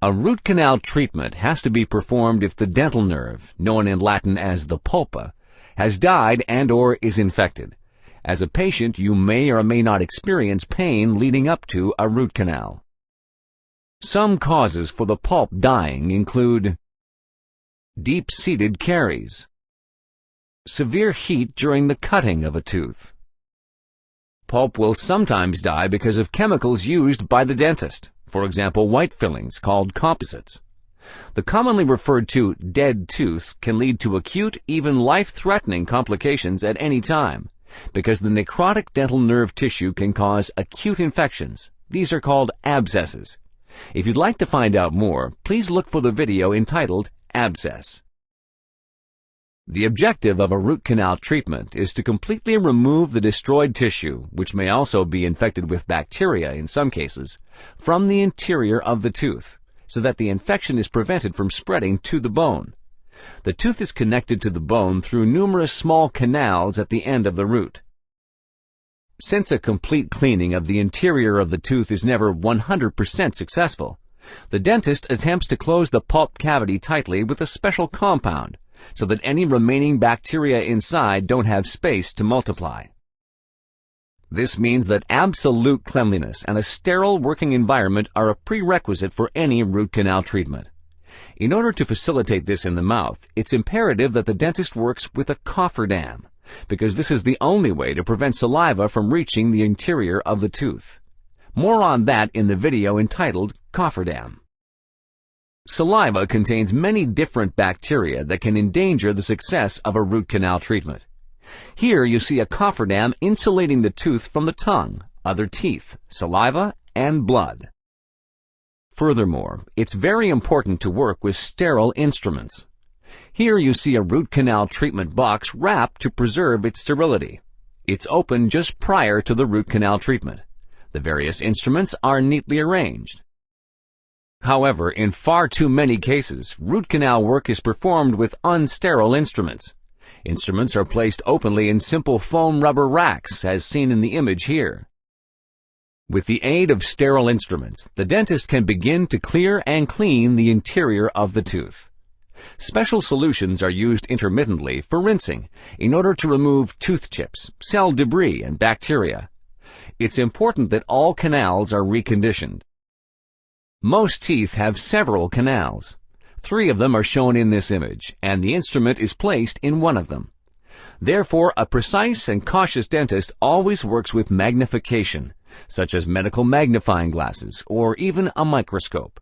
A root canal treatment has to be performed if the dental nerve, known in Latin as the pulpa, has died and/or is infected. As a patient, you may or may not experience pain leading up to a root canal. Some causes for the pulp dying include deep-seated caries, severe heat during the cutting of a tooth. Pulp will sometimes die because of chemicals used by the dentist, for example, white fillings called composites. The commonly referred to dead tooth can lead to acute, even life-threatening complications at any time, because the necrotic dental nerve tissue can cause acute infections. These are called abscesses. If you'd like to find out more, please look for the video entitled Abscess. The objective of a root canal treatment is to completely remove the destroyed tissue, which may also be infected with bacteria in some cases, from the interior of the tooth, so that the infection is prevented from spreading to the bone. The tooth is connected to the bone through numerous small canals at the end of the root. Since a complete cleaning of the interior of the tooth is never 100% successful, the dentist attempts to close the pulp cavity tightly with a special compound, so that any remaining bacteria inside don't have space to multiply. This means that absolute cleanliness and a sterile working environment are a prerequisite for any root canal treatment. In order to facilitate this in the mouth, it's imperative that the dentist works with a cofferdam, because this is the only way to prevent saliva from reaching the interior of the tooth. More on that in the video entitled Cofferdam. Saliva contains many different bacteria that can endanger the success of a root canal treatment. Here you see a cofferdam insulating the tooth from the tongue, other teeth, saliva, and blood. Furthermore, it's very important to work with sterile instruments. Here you see a root canal treatment box wrapped to preserve its sterility. It's open just prior to the root canal treatment. The various instruments are neatly arranged. However, in far too many cases, root canal work is performed with unsterile instruments. Instruments are placed openly in simple foam rubber racks, as seen in the image here. With the aid of sterile instruments, the dentist can begin to clear and clean the interior of the tooth. Special solutions are used intermittently for rinsing in order to remove tooth chips, cell debris, and bacteria. It's important that all canals are reconditioned. Most teeth have several canals. 3 of them are shown in this image, and the instrument is placed in one of them. Therefore, a precise and cautious dentist always works with magnification, such as medical magnifying glasses or even a microscope.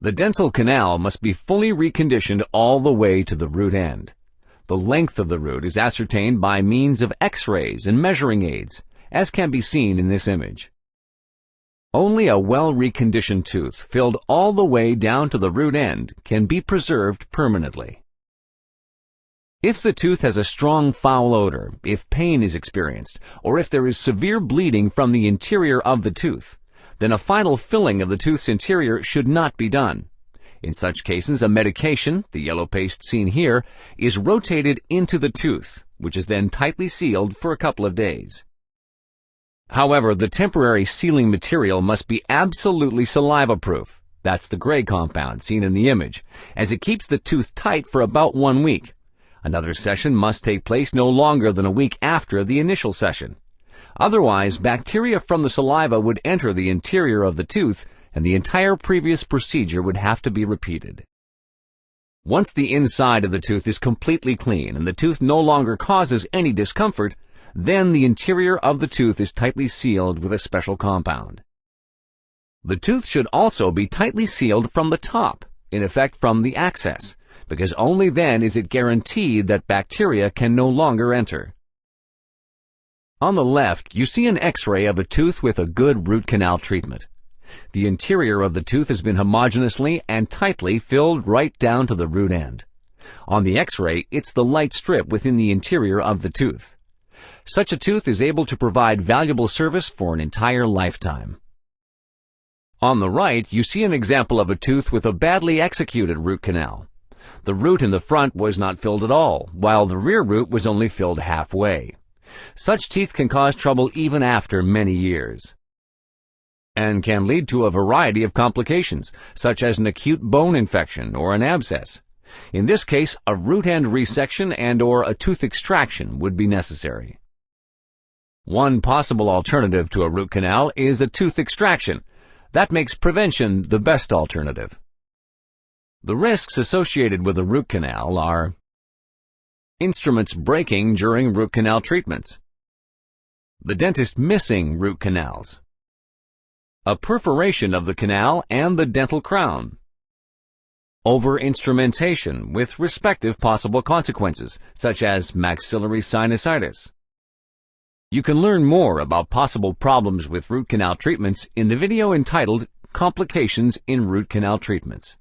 The dental canal must be fully reconditioned all the way to the root end. The length of the root is ascertained by means of X-rays and measuring aids, as can be seen in this image. Only a well-reconditioned tooth filled all the way down to the root end can be preserved permanently. If the tooth has a strong foul odor, if pain is experienced, or if there is severe bleeding from the interior of the tooth, then a final filling of the tooth's interior should not be done. In such cases, a medication, the yellow paste seen here, is rotated into the tooth, which is then tightly sealed for a couple of days. However, the temporary sealing material must be absolutely saliva-proof. That's the gray compound seen in the image, as it keeps the tooth tight for about 1 week. Another session must take place no longer than a week after the initial session. Otherwise, bacteria from the saliva would enter the interior of the tooth, and the entire previous procedure would have to be repeated. Once the inside of the tooth is completely clean and the tooth no longer causes any discomfort, then the interior of the tooth is tightly sealed with a special compound. The tooth should also be tightly sealed from the top, in effect from the access, because only then is it guaranteed that bacteria can no longer enter. On the left, you see an X-ray of a tooth with a good root canal treatment. The interior of the tooth has been homogeneously and tightly filled right down to the root end. On the X-ray, it's the light strip within the interior of the tooth. Such a tooth is able to provide valuable service for an entire lifetime. On the right, you see an example of a tooth with a badly executed root canal. The root in the front was not filled at all, while the rear root was only filled halfway. Such teeth can cause trouble even after many years. and can lead to a variety of complications, such as an acute bone infection or an abscess. In this case, a root end resection and/or a tooth extraction would be necessary. One possible alternative to a root canal is a tooth extraction. That makes prevention the best alternative. The risks associated with a root canal are instruments breaking during root canal treatments, the dentist missing root canals, a perforation of the canal and the dental crown, over-instrumentation with respective possible consequences, such as maxillary sinusitis. You can learn more about possible problems with root canal treatments in the video entitled Complications in Root Canal Treatments.